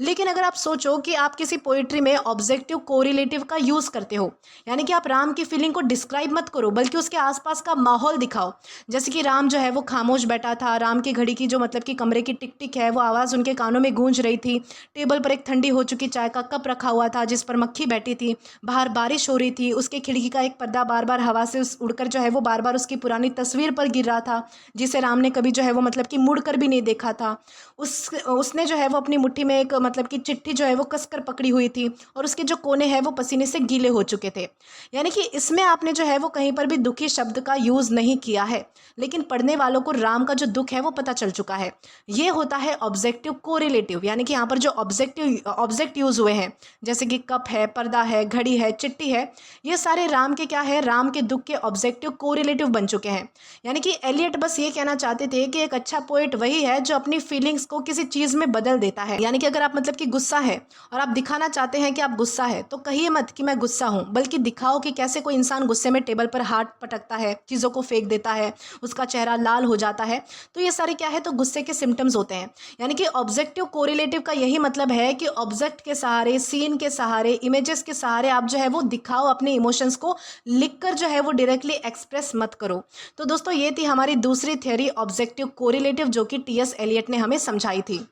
लेकिन अगर आप सोचो कि आप किसी पोइट्री में ऑब्जेक्टिव कोरिलेटिव का यूज़ करते हो, यानी कि आप राम की फीलिंग को डिस्क्राइब मत करो बल्कि उसके आसपास का माहौल दिखाओ। जैसे कि राम जो है वो खामोश बैठा था, राम की घड़ी की जो मतलब कि कमरे की टिक टिक है वो आवाज़ उनके कानों में गूंज रही थी, टेबल पर एक ठंडी हो चुकी चाय का कप रखा हुआ था जिस पर मक्खी बैठी थी, बाहर बारिश हो रही थी, उसके खिड़की का एक पर्दा बार बार हवा से उड़कर जो है वो बार बार उसकी पुरानी तस्वीर पर गिर रहा था, जिसे राम ने कभी जो है वो मतलब कि मुड़ कर भी नहीं देखा था। उसने जो है वो अपनी मुट्ठी में एक मतलब कि चिट्ठी जो है वो कसकर पकड़ी हुई थी और उसके जो कोने हैं वो पसीने से गीले हो चुके थे। यानी कि इसमें आपने जो है वो कहीं पर भी दुखी शब्द का यूज़ नहीं किया है, लेकिन पढ़ने वालों को राम का जो दुख है वो पता चल चुका है। ये होता है ऑब्जेक्टिव कोरिलेटिव। यानी कि यहाँ पर जो ऑब्जेक्ट यूज़ हुए हैं, जैसे कि कप है, पर्दा है, घड़ी है, चिट्ठी है, ये सारे राम के क्या है, राम के दुख के ऑब्जेक्टिव कोरिलेटिव बन चुके हैं। यानी कि एलियट बस ये कहना चाहते थे कि एक अच्छा पोएट वही है जो अपनी फीलिंग्स को किसी चीज़ में बदल देता है। यानी कि अगर आप मतलब कि गुस्सा है और आप दिखाना चाहते हैं कि आप गुस्सा है, तो कहिए मत कि मैं गुस्सा हूँ, बल्कि दिखाओ कि कैसे कोई इंसान गुस्से में टेबल पर हाथ पटकता है, चीज़ों को फेंक देता है, उसका चेहरा लाल हो जाता है। तो ये सारे क्या है, तो गुस्से के सिम्टम्स होते हैं। यानी कि ऑब्जेक्टिव कोरिलेटिव का यही मतलब है कि ऑब्जेक्ट के सहारे, सीन के सहारे, इमेजेस के सहारे आप जो है वो दिखाओ अपने इमोशंस को, लिखकर जो है वो डायरेक्टली एक्सप्रेस मत करो। तो दोस्तों ये थी हमारी दूसरी थ्योरी ऑब्जेक्टिव कोरिलेटिव, जो कि टी.एस. एलियट ने हमें समझाई थी।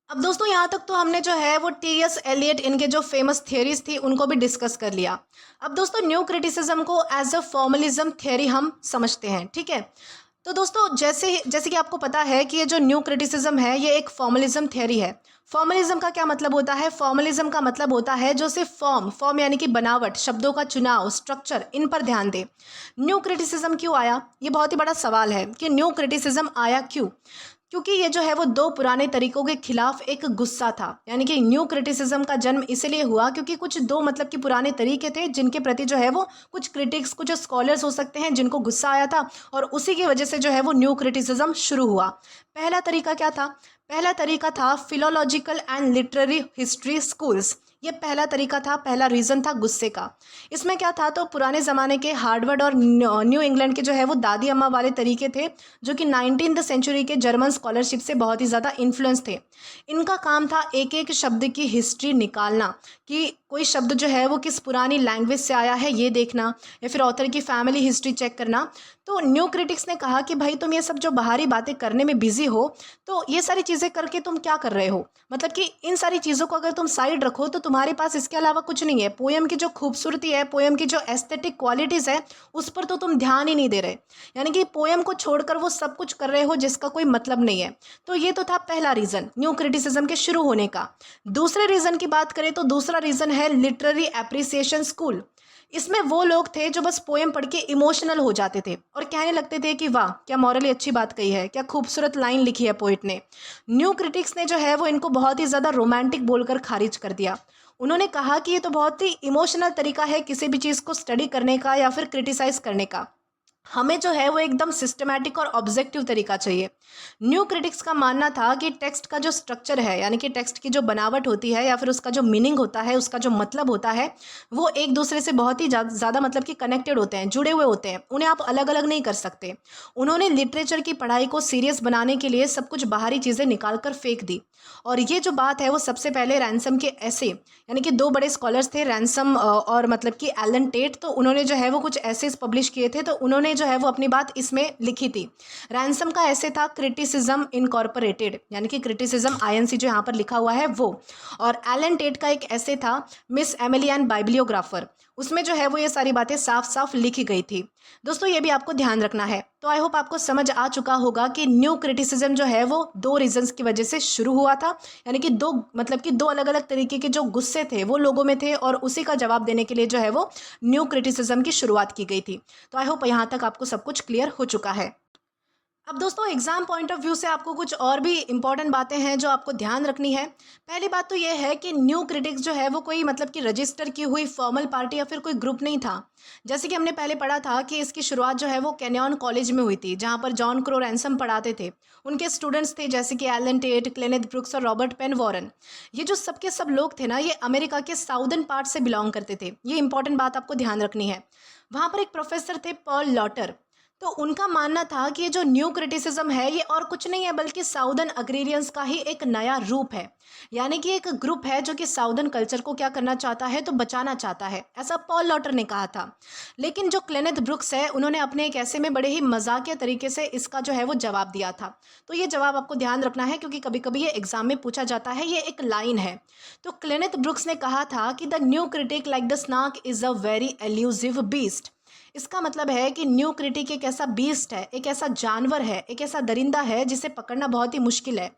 अब दोस्तों यहाँ तक तो हमने जो है वो टी.एस. एलियट इनके जो फेमस थियरीज थी उनको भी डिस्कस कर लिया। अब दोस्तों न्यू क्रिटिसिज्म को एज अ फॉर्मलिज्म थियरी हम समझते हैं, ठीक है। तो दोस्तों जैसे कि आपको पता है कि ये जो न्यू क्रिटिसिज्म है ये एक फॉर्मलिज्म थियरी है। फॉर्मलिज्म का क्या मतलब होता है, फॉर्मलिज्म का मतलब होता है जो सिर्फ फॉर्म यानी कि बनावट, शब्दों का चुनाव, स्ट्रक्चर, इन पर ध्यान दे। न्यू क्रिटिसिज्म क्यों आया, ये बहुत ही बड़ा सवाल है कि न्यू क्रिटिसिज्म आया क्यों। क्योंकि ये जो है वो दो पुराने तरीकों के खिलाफ एक गुस्सा था। यानी कि न्यू क्रिटिसिज्म का जन्म इसलिए हुआ क्योंकि कुछ दो मतलब कि पुराने तरीके थे जिनके प्रति जो है वो कुछ क्रिटिक्स, कुछ स्कॉलर्स हो सकते हैं जिनको गुस्सा आया था, और उसी की वजह से जो है वो न्यू क्रिटिसिज्म शुरू हुआ। पहला तरीका क्या था, पहला तरीका था philological and literary history schools. ये पहला तरीका था, पहला रीज़न था गुस्से का। इसमें क्या था, तो पुराने ज़माने के हार्वर्ड और न्यू इंग्लैंड के जो है वो दादी अम्मा वाले तरीके थे, जो कि 19th सेंचुरी के जर्मन स्कॉलरशिप से बहुत ही ज़्यादा इन्फ्लुएंस थे। इनका काम था एक एक शब्द की हिस्ट्री निकालना, कि कोई शब्द जो है वो किस पुरानी लैंग्वेज से आया है ये देखना, या फिर ऑथर की फैमिली हिस्ट्री चेक करना। तो न्यू क्रिटिक्स ने कहा कि भाई तुम ये सब जो बाहरी बातें करने में बिजी हो, तो ये सारी चीज़ें करके तुम क्या कर रहे हो, मतलब कि इन सारी चीज़ों को अगर तुम साइड रखो तो तुम्हारे पास इसके अलावा कुछ नहीं है। पोएम की जो खूबसूरती है, पोएम की जो एस्थेटिक क्वालिटीज़ है, उस पर तो तुम ध्यान ही नहीं दे रहे, यानी कि पोएम को छोड़कर वो सब कुछ कर रहे हो जिसका कोई मतलब नहीं है। तो ये तो था पहला रीज़न न्यू क्रिटिसिज्म के शुरू होने का। दूसरे रीज़न की बात करें तो दूसरा रीज़न है लिटरेरी एप्रिसिएशन स्कूल। इसमें वो लोग थे जो बस पोएम पढ़ के इमोशनल हो जाते थे और कहने लगते थे कि वाह क्या मॉरली अच्छी बात कही है, क्या खूबसूरत लाइन लिखी है पोइट ने। न्यू क्रिटिक्स ने जो है वो इनको बहुत ही ज़्यादा रोमांटिक बोलकर खारिज कर दिया। उन्होंने कहा कि ये तो बहुत ही इमोशनल तरीका है किसी भी चीज़ को स्टडी करने का या फिर क्रिटिसाइज़ करने का। हमें जो है वो एकदम सिस्टमैटिक और ऑब्जेक्टिव तरीका चाहिए। न्यू क्रिटिक्स का मानना था कि टेक्स्ट का जो स्ट्रक्चर है, यानी कि टेक्स्ट की जो बनावट होती है या फिर उसका जो मीनिंग होता है, उसका जो मतलब होता है, वो एक दूसरे से बहुत ही ज़्यादा मतलब कि कनेक्टेड होते हैं, जुड़े हुए होते हैं, उन्हें आप अलग अलग नहीं कर सकते। उन्होंने लिटरेचर की पढ़ाई को सीरियस बनाने के लिए सब कुछ बाहरी चीज़ें निकाल कर फेंक दी। और ये जो बात है वो सबसे पहले रैनसम के ऐसे, यानी कि दो बड़े स्कॉलर्स थे रैनसम और मतलब कि एलन टेट, तो उन्होंने जो है वो कुछ ऐसेस पब्लिश किए थे, तो उन्होंने जो है वो अपनी बात इसमें लिखी थी। रैनसम का ऐसे था क्रिटिसिज्म इनकॉर्पोरेटेड, यानी कि क्रिटिसिज्म आईएनसी जो यहाँ पर लिखा हुआ है वो। और एलन टेट का एक ऐसे था मिस एमिली एंड बाइबिलियोग्राफर, उसमें जो है वो ये सारी बातें साफ साफ लिखी गई थी। दोस्तों ये भी आपको ध्यान रखना है। तो आई होप आपको समझ आ चुका होगा कि न्यू क्रिटिसिज्म जो है वो दो रीजंस की वजह से शुरू हुआ था, यानी कि दो मतलब कि दो अलग अलग तरीके के जो गुस्से थे वो लोगों में थे, और उसी का जवाब देने के लिए जो है वो न्यू क्रिटिसिज्म की शुरुआत की गई थी। तो आई होप यहाँ तक आपको सब कुछ क्लियर हो चुका है। अब दोस्तों एग्जाम पॉइंट ऑफ व्यू से आपको कुछ और भी इंपॉर्टेंट बातें हैं जो आपको ध्यान रखनी है। पहली बात तो ये है कि न्यू क्रिटिक्स जो है वो कोई मतलब कि रजिस्टर की हुई फॉर्मल पार्टी या फिर कोई ग्रुप नहीं था। जैसे कि हमने पहले पढ़ा था कि इसकी शुरुआत जो है वो केनियन कॉलेज में हुई थी, जहाँ पर जॉन क्रो रैनसम पढ़ाते थे। उनके स्टूडेंट्स थे जैसे कि एलन टेट, क्लेनेथ ब्रुक्स और रॉबर्ट पेन वॉरेन। ये जो सबके सब लोग थे ना, ये अमेरिका के साउदर्न पार्ट से बिलोंग करते थे। ये इंपॉर्टेंट बात आपको ध्यान रखनी है। वहाँ पर एक प्रोफेसर थे पॉल लॉटर, तो उनका मानना था कि ये जो न्यू क्रिटिसिज्म है ये और कुछ नहीं है बल्कि साउदर्न अग्रेरियंस का ही एक नया रूप है, यानी कि एक ग्रुप है जो कि साउदर्न कल्चर को क्या करना चाहता है, तो बचाना चाहता है, ऐसा पॉल लॉटर ने कहा था। लेकिन जो क्लेनेथ ब्रुक्स है उन्होंने अपने एक ऐसे में बड़े ही मजाकिया तरीके से इसका जो है वो जवाब दिया था। तो ये जवाब आपको ध्यान रखना है क्योंकि कभी कभी ये एग्जाम में पूछा जाता है, ये एक लाइन है। तो क्लेनेथ ब्रुक्स ने कहा था कि the new critic like the snake is a very elusive beast. इसका मतलब है कि न्यू क्रिटिक एक ऐसा बीस्ट है, एक ऐसा जानवर है, एक ऐसा दरिंदा है जिसे पकड़ना बहुत ही मुश्किल है।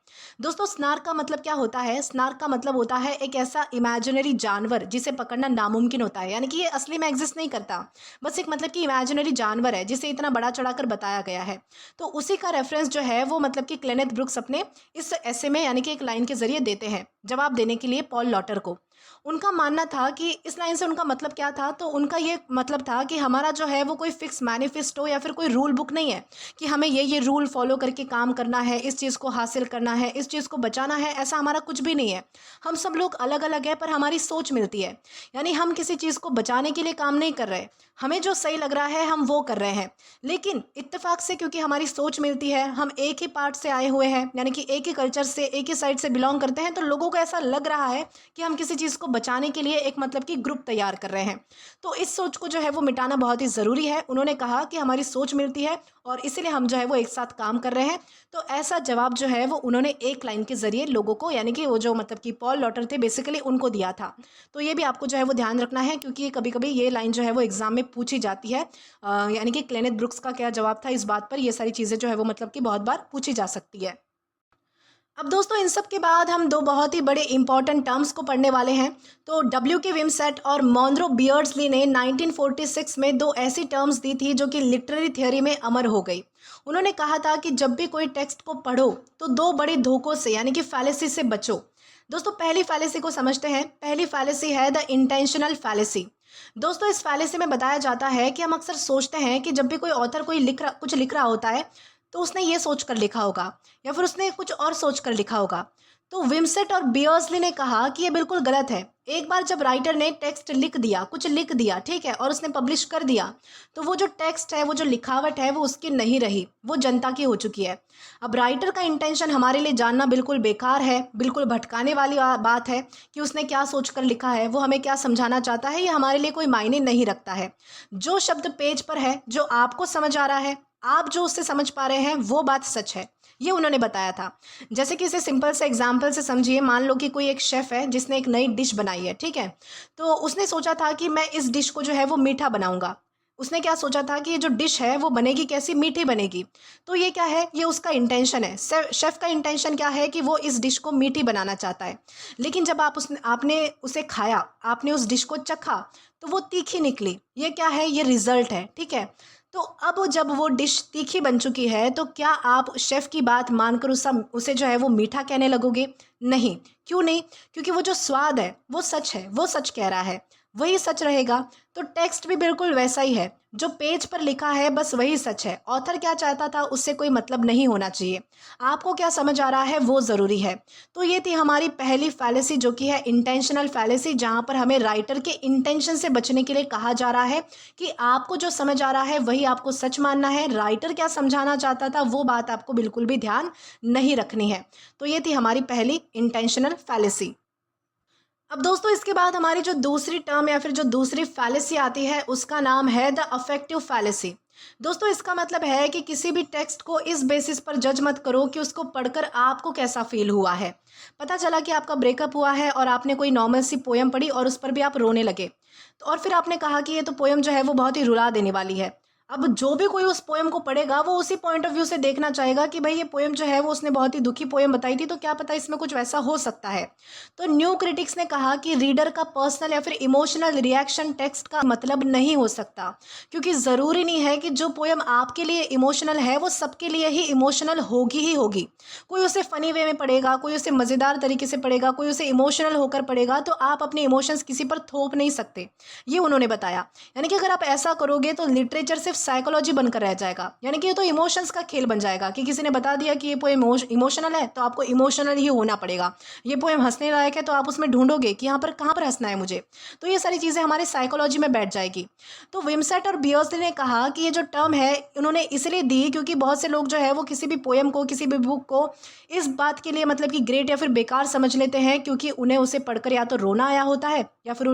दोस्तों स्नार्क का मतलब क्या होता है? स्नार्क का मतलब होता है एक ऐसा इमेजिनरी जानवर जिसे पकड़ना नामुमकिन होता है, यानी कि ये असली में एग्जिस्ट नहीं करता, बस एक मतलब कि इमेजिनरी जानवर है जिसे इतना बड़ा चढ़ाकर बताया गया है। तो उसी का रेफरेंस जो है वो मतलब कि क्लेनेथ ब्रुक्स अपने इस ऐसे में यानी कि एक लाइन के जरिए देते हैं जवाब देने के लिए पॉल लॉटर को। उनका मानना था कि इस लाइन से उनका मतलब क्या था, तो उनका ये मतलब था कि हमारा जो है वो कोई फिक्स मैनिफेस्टो या फिर कोई रूल बुक नहीं है कि हमें ये रूल फॉलो करके काम करना है, इस चीज़ को हासिल करना है, इस चीज़ को बचाना है, ऐसा हमारा कुछ भी नहीं है। हम सब लोग अलग अलग है पर हमारी सोच मिलती है, यानी हम किसी चीज़ को बचाने के लिए काम नहीं कर रहे, हमें जो सही लग रहा है हम वो कर रहे हैं। लेकिन इत्तेफाक से क्योंकि हमारी सोच मिलती है, हम एक ही पार्ट से आए हुए हैं, यानी कि एक ही कल्चर से, एक ही साइड से बिलोंग करते हैं, तो लोगों को ऐसा लग रहा है कि हम किसी चीज़ को बचाने के लिए एक मतलब कि ग्रुप तैयार कर रहे हैं। तो इस सोच को जो है वो मिटाना बहुत ही ज़रूरी है। उन्होंने कहा कि हमारी सोच मिलती है और इसीलिए हम जो है वो एक साथ काम कर रहे हैं। तो ऐसा जवाब जो है वो उन्होंने एक लाइन के ज़रिए लोगों को, यानी कि वो जो मतलब कि पॉल लॉटर थे बेसिकली, उनको दिया था। तो ये भी आपको जो है वो ध्यान रखना है क्योंकि कभी कभी ये लाइन जो है वो एग्जाम में पूछी जाती है, यानी कि क्लेनेथ ब्रुक्स का क्या जवाब था इस बात पर, ये सारी चीज़ें जो है वो मतलब कि बहुत बार पूछी जा सकती है। अब दोस्तों इन सब के बाद हम दो बहुत ही बड़े इंपॉर्टेंट टर्म्स को पढ़ने वाले हैं। तो डब्ल्यू के विमसेट और मॉन्रो बियर्ड्सली ने 1946 में दो ऐसी टर्म्स दी थी जो कि लिटरेरी थियोरी में अमर हो गई। उन्होंने कहा था कि जब भी कोई टेक्स्ट को पढ़ो तो दो बड़े धोखों से यानी कि फैलेसी से बचो। दोस्तों पहली फैलेसी को समझते हैं। पहली फैलेसी है द इंटेंशनल फैलेसी। दोस्तों इस फैलेसी में बताया जाता है कि हम अक्सर सोचते हैं कि जब भी कोई ऑथर कुछ लिख रहा होता है तो उसने ये सोच कर लिखा होगा या फिर उसने कुछ और सोच कर लिखा होगा। तो विमसेट और बियर्सली ने कहा कि ये बिल्कुल गलत है। एक बार जब राइटर ने टेक्स्ट लिख दिया, कुछ लिख दिया, ठीक है, और उसने पब्लिश कर दिया, तो वो जो टेक्स्ट है, वो जो लिखावट है, वो उसकी नहीं रही, वो जनता की हो चुकी है। अब राइटर का इंटेंशन हमारे लिए जानना बिल्कुल बेकार है, बिल्कुल भटकाने वाली बात है कि उसने क्या सोचकर लिखा है, वो हमें क्या समझाना चाहता है, ये हमारे लिए कोई मायने नहीं रखता है। जो शब्द पेज पर है, जो आपको समझ आ रहा है, आप जो उससे समझ पा रहे हैं, वो बात सच है, ये उन्होंने बताया था। जैसे कि इसे सिंपल से एग्जाम्पल से समझिए। मान लो कि कोई एक शेफ़ है जिसने एक नई डिश बनाई है, ठीक है, तो उसने सोचा था कि मैं इस डिश को जो है वो मीठा बनाऊंगा। उसने क्या सोचा था कि ये जो डिश है वो बनेगी कैसी, मीठी बनेगी। तो ये क्या है, ये उसका इंटेंशन है। शेफ़ का इंटेंशन क्या है कि वो इस डिश को मीठी बनाना चाहता है। लेकिन जब आपने उसे खाया, आपने उस डिश को चखा, तो वो तीखी निकली। ये क्या है, ये रिजल्ट है, ठीक है। तो अब जब वो डिश तीखी बन चुकी है, तो क्या आप शेफ़ की बात मानकर उसे जो है वो मीठा कहने लगोगे? नहीं। क्यों नहीं? क्योंकि वो जो स्वाद है वो सच है, वो सच कह रहा है, वही सच रहेगा। तो टेक्स्ट भी बिल्कुल वैसा ही है, जो पेज पर लिखा है बस वही सच है। ऑथर क्या चाहता था उससे कोई मतलब नहीं होना चाहिए। आपको क्या समझ आ रहा है वो ज़रूरी है। तो ये थी हमारी पहली फैलेसी, जो कि है इंटेंशनल फैलेसी, जहाँ पर हमें राइटर के इंटेंशन से बचने के लिए कहा जा रहा है कि आपको जो समझ आ रहा है वही आपको सच मानना है। राइटर क्या समझाना चाहता था वो बात आपको बिल्कुल भी ध्यान नहीं रखनी है। तो ये थी हमारी पहली इंटेंशनल फैलेसी। अब दोस्तों इसके बाद हमारी जो दूसरी टर्म या फिर जो दूसरी फैलेसी आती है, उसका नाम है द अफेक्टिव फैलेसी। दोस्तों इसका मतलब है कि किसी भी टेक्स्ट को इस बेसिस पर जज मत करो कि उसको पढ़कर आपको कैसा फील हुआ है। पता चला कि आपका ब्रेकअप हुआ है और आपने कोई नॉर्मल सी पोयम पढ़ी और उस पर भी आप रोने लगे, तो और फिर आपने कहा कि ये तो पोयम जो है वो बहुत ही रुला देने वाली है। अब जो भी कोई उस पोयम को पढ़ेगा वो उसी पॉइंट ऑफ व्यू से देखना चाहेगा कि भाई ये पोयम जो है वो उसने बहुत ही दुखी पोयम बताई थी, तो क्या पता इसमें कुछ वैसा हो सकता है। तो न्यू क्रिटिक्स ने कहा कि रीडर का पर्सनल या फिर इमोशनल रिएक्शन टेक्स्ट का मतलब नहीं हो सकता, क्योंकि ज़रूरी नहीं है कि जो पोयम आपके लिए इमोशनल है वो सबके लिए ही इमोशनल होगी ही होगी। कोई उसे फ़नी वे में पढ़ेगा, कोई उसे मज़ेदार तरीके से पढ़ेगा, कोई उसे इमोशनल होकर पढ़ेगा, तो आप अपने इमोशंस किसी पर थोप नहीं सकते, ये उन्होंने बताया। यानी कि अगर आप ऐसा करोगे तो लिटरेचर सिर्फ साइकोलॉजी बनकर रह जाएगा, यानी कि ये तो इमोशंस का खेल बन जाएगा कि किसी ने बता दिया कि ये पोएम इमोशनल है तो आपको इमोशनल ही होना पड़ेगा। ये पोएम हंसने लायक है तो आप उसमें ढूंढोगे कि यहाँ पर कहाँ पर हंसना है मुझे। तो ये सारी चीज़ें हमारे साइकोलॉजी में बैठ जाएगी। तो विमसेट और बियर्सली ने कहा कि ये जो टर्म है उन्होंने इसलिए दी क्योंकि बहुत से लोग जो है वो किसी भी पोएम को, किसी भी बुक को इस बात के लिए मतलब कि ग्रेट या फिर बेकार समझ लेते हैं क्योंकि उन्हें उसे पढ़कर या तो रोना आया होता है या फिर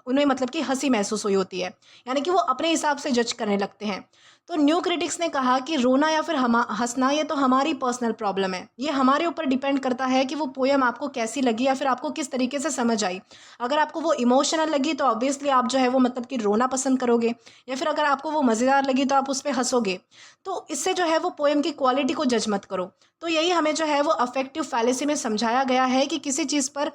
उन्हें मतलब कि हंसी महसूस हुई होती है, यानी कि वो अपने हिसाब से जज करने लगते हैं। तो न्यू क्रिटिक्स ने कहा कि रोना या फिर हंसना ये तो हमारी पर्सनल प्रॉब्लम है, ये हमारे ऊपर डिपेंड करता है कि वो पोएम आपको कैसी लगी या फिर आपको किस तरीके से समझ आई। अगर आपको वो इमोशनल लगी तो ऑब्वियसली आप जो है वो मतलब कि रोना पसंद करोगे, या फिर अगर आपको वो मज़ेदार लगी तो आप उस पर हंसोगे। तो इससे जो है वो पोएम की क्वालिटी को जज मत करो। तो यही हमें जो है वो अफेक्टिव फैलेसी में समझाया गया है कि किसी चीज़ पर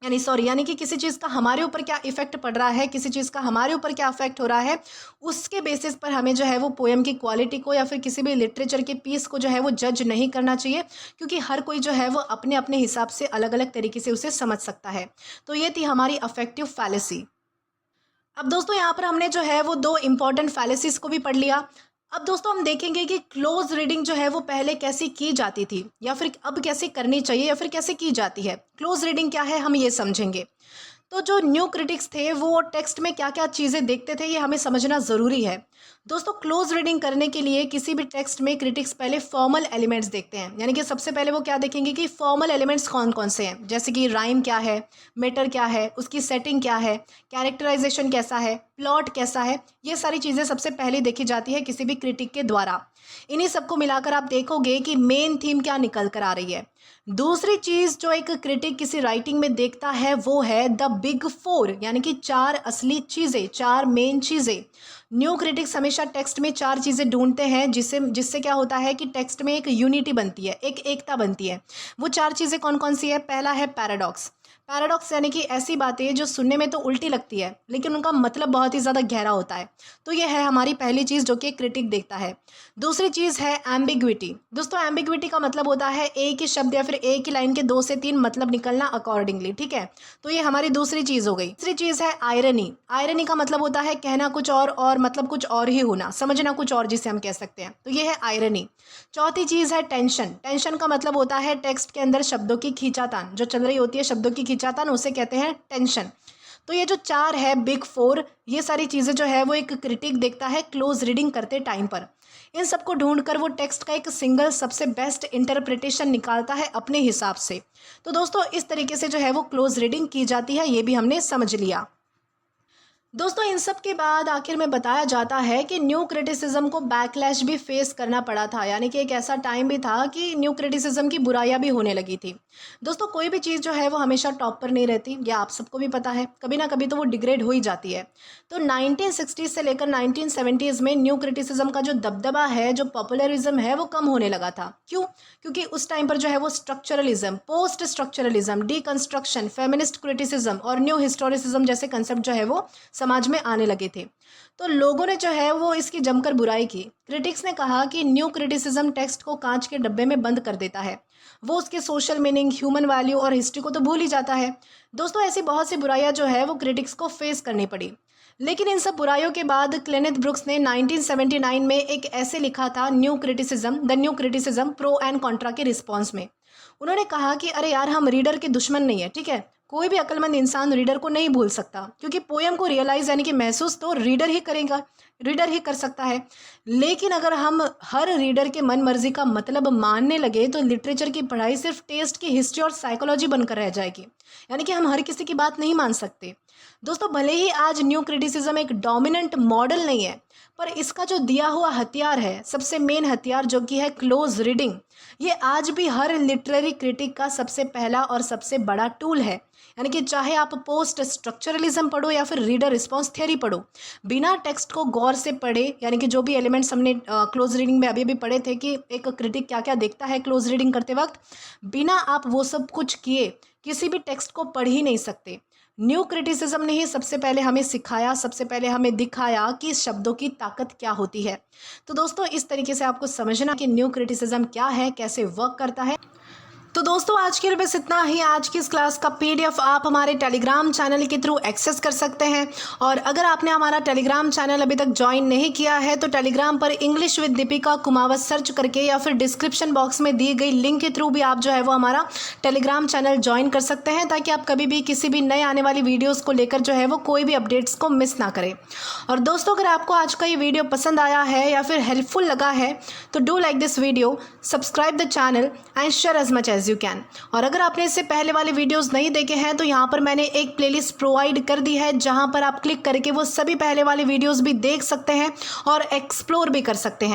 यानी कि किसी चीज़ का हमारे ऊपर क्या इफेक्ट पड़ रहा है, किसी चीज़ का हमारे ऊपर क्या इफेक्ट हो रहा है, उसके बेसिस पर हमें जो है वो पोएम की क्वालिटी को या फिर किसी भी लिटरेचर के पीस को जो है वो जज नहीं करना चाहिए, क्योंकि हर कोई जो है वो अपने अपने हिसाब से अलग अलग तरीके से उसे समझ सकता है। तो ये थी हमारी अफेक्टिव फैलेसी। अब दोस्तों यहाँ पर हमने जो है वो दो इम्पॉर्टेंट फैलेसीज को भी पढ़ लिया। अब दोस्तों हम देखेंगे कि क्लोज रीडिंग जो है वो पहले कैसी की जाती थी या फिर अब कैसे करनी चाहिए या फिर कैसे की जाती है। क्लोज रीडिंग क्या है हम ये समझेंगे। तो जो न्यू क्रिटिक्स थे वो टेक्स्ट में क्या क्या चीज़ें देखते थे ये हमें समझना ज़रूरी है। दोस्तों क्लोज रीडिंग करने के लिए किसी भी टेक्स्ट में क्रिटिक्स पहले फॉर्मल एलिमेंट्स देखते हैं, यानी कि सबसे पहले वो क्या देखेंगे कि फॉर्मल एलिमेंट्स कौन कौन से हैं, जैसे कि राइम क्या है, मेटर क्या है, उसकी सेटिंग क्या है, कैरेक्टराइजेशन कैसा है, प्लॉट कैसा है, ये सारी चीज़ें सबसे पहले देखी जाती है किसी भी क्रिटिक के द्वारा। इन्हीं सबको मिलाकर आप देखोगे कि मेन थीम क्या निकल कर आ रही है। दूसरी चीज़ जो एक क्रिटिक किसी राइटिंग में देखता है वो है द बिग फोर, यानी कि चार असली चीज़ें, चार मेन चीज़ें। न्यू क्रिटिक्स हमेशा टेक्स्ट में चार चीज़ें ढूंढते हैं जिससे क्या होता है कि टेक्स्ट में एक यूनिटी बनती है, एक एकता बनती है। वो चार चीज़ें कौन कौन सी है? पहला है पैराडॉक्स। पैराडॉक्स यानी कि ऐसी बातें जो सुनने में तो उल्टी लगती है लेकिन उनका मतलब बहुत ही ज़्यादा गहरा होता है। तो ये है हमारी पहली चीज़ जो कि क्रिटिक देखता है। दूसरी चीज़ है एम्बिग्विटी। दोस्तों एम्बिग्विटी का मतलब होता है एक ही शब्द या फिर एक ही लाइन के 2 से 3 मतलब निकलना अकॉर्डिंगली, ठीक है। तो ये हमारी दूसरी चीज़ हो गई। तीसरी चीज़ है आयरनी। आयरनी का मतलब होता है कहना कुछ और मतलब कुछ और ही होना, समझना कुछ और, जिसे हम कह सकते हैं। तो ये है आयरनी। चौथी चीज़ है टेंशन। टेंशन का मतलब होता है टेक्स्ट के अंदर शब्दों की खींचातान, जो चल रही होती है शब्दों की खींचातान, उसे कहते हैं टेंशन। तो ये जो 4 है बिग 4, ये सारी चीज़ें जो है वो एक क्रिटिक देखता है क्लोज रीडिंग करते टाइम पर। इन सबको ढूंढकर वो टेक्स्ट का एक सिंगल सबसे बेस्ट इंटरप्रिटेशन निकालता है अपने हिसाब से। तो दोस्तों इस तरीके से जो है वो क्लोज रीडिंग की जाती है, ये भी हमने समझ लिया। दोस्तों इन सब के बाद आखिर में बताया जाता है कि न्यू क्रिटिसिज्म को बैकलैश भी फेस करना पड़ा था, यानी कि एक ऐसा टाइम भी था कि न्यू क्रिटिसिज्म की बुराइयां भी होने लगी थी। दोस्तों कोई भी चीज़ जो है वो हमेशा टॉप पर नहीं रहती, या आप सबको भी पता है, कभी ना कभी तो वो डिग्रेड हो ही जाती है। तो 1960 से लेकर 1970s में न्यू क्रिटिसिज्म का जो दबदबा है, जो पॉपुलरिज्म है, वो कम होने लगा था। क्यों? क्योंकि उस टाइम पर जो है वो structuralism, post structuralism, deconstruction, feminist criticism और न्यू हिस्टोरिसिज्म जैसे कंसेप्ट जो है वो समाज में आने लगे थे। तो लोगों ने जो है वो इसकी जमकर बुराई की। क्रिटिक्स ने कहा कि न्यू क्रिटिसिज्म टेक्स्ट को कांच के डब्बे में बंद कर देता है, वो उसके सोशल मीनिंग, ह्यूमन वैल्यू और हिस्ट्री को तो भूल ही जाता है। दोस्तों ऐसी बहुत सी बुराइयां जो है वो क्रिटिक्स को फेस करनी पड़ी। लेकिन इन सब बुराइयों के बाद क्लेनेथ ब्रुक्स ने 1979 में एक ऐसे लिखा था the new criticism pro and Contra के रिस्पॉन्स में। उन्होंने कहा कि अरे यार, हम रीडर के दुश्मन नहीं है, ठीक है। कोई भी अक्लमंद इंसान रीडर को नहीं भूल सकता, क्योंकि पोयम को रियलाइज यानी कि महसूस तो रीडर ही करेगा, रीडर ही कर सकता है। लेकिन अगर हम हर रीडर के मन मर्जी का मतलब मानने लगे तो लिटरेचर की पढ़ाई सिर्फ टेस्ट की हिस्ट्री और साइकोलॉजी बनकर रह जाएगी, यानी कि हम हर किसी की बात नहीं मान सकते। दोस्तों भले ही आज न्यू क्रिटिसिज्म एक डोमिनेंट मॉडल नहीं है, पर इसका जो दिया हुआ हथियार है, सबसे मेन हथियार जो कि है क्लोज रीडिंग, ये आज भी हर लिटरेरी क्रिटिक का सबसे पहला और सबसे बड़ा टूल है। यानी कि चाहे आप पोस्ट स्ट्रक्चरलिज्म पढ़ो या फिर रीडर रिस्पॉन्स थियरी पढ़ो, बिना टेक्स्ट को गौर से पढ़े, यानी कि जो भी एलिमेंट्स हमने क्लोज रीडिंग में अभी भी पढ़े थे कि एक क्रिटिक क्या क्या देखता है क्लोज रीडिंग करते वक्त, बिना आप वो सब कुछ किए किसी भी टेक्स्ट को पढ़ ही नहीं सकते। न्यू क्रिटिसिज्म ने ही सबसे पहले हमें सिखाया, सबसे पहले हमें दिखाया कि शब्दों की ताकत क्या होती है। तो दोस्तों इस तरीके से आपको समझना कि न्यू क्रिटिसिज्म क्या है, कैसे वर्क करता है। तो दोस्तों आज के लिए बस इतना ही। आज की इस क्लास का PDF आप हमारे टेलीग्राम चैनल के थ्रू एक्सेस कर सकते हैं। और अगर आपने हमारा टेलीग्राम चैनल अभी तक ज्वाइन नहीं किया है तो टेलीग्राम पर English with Deepika Kumawat search करके या फिर डिस्क्रिप्शन बॉक्स में दी गई लिंक के थ्रू भी आप जो है वो हमारा टेलीग्राम चैनल ज्वाइन कर सकते हैं, ताकि आप कभी भी किसी भी नए आने वाली वीडियोज़ को लेकर जो है वो कोई भी अपडेट्स को मिस ना करें। और दोस्तों अगर आपको आज का ये वीडियो पसंद आया है या फिर हेल्पफुल लगा है तो do like this video, subscribe the channel and share as much as you can. और अगर आपने इससे पहले वाले वीडियोस नहीं देखे हैं तो यहाँ पर मैंने एक प्लेलिस्ट प्रोवाइड कर दी है, जहाँ पर आप क्लिक करके वो सभी पहले वाले वीडियोस भी देख सकते हैं और एक्सप्लोर भी कर सकते हैं।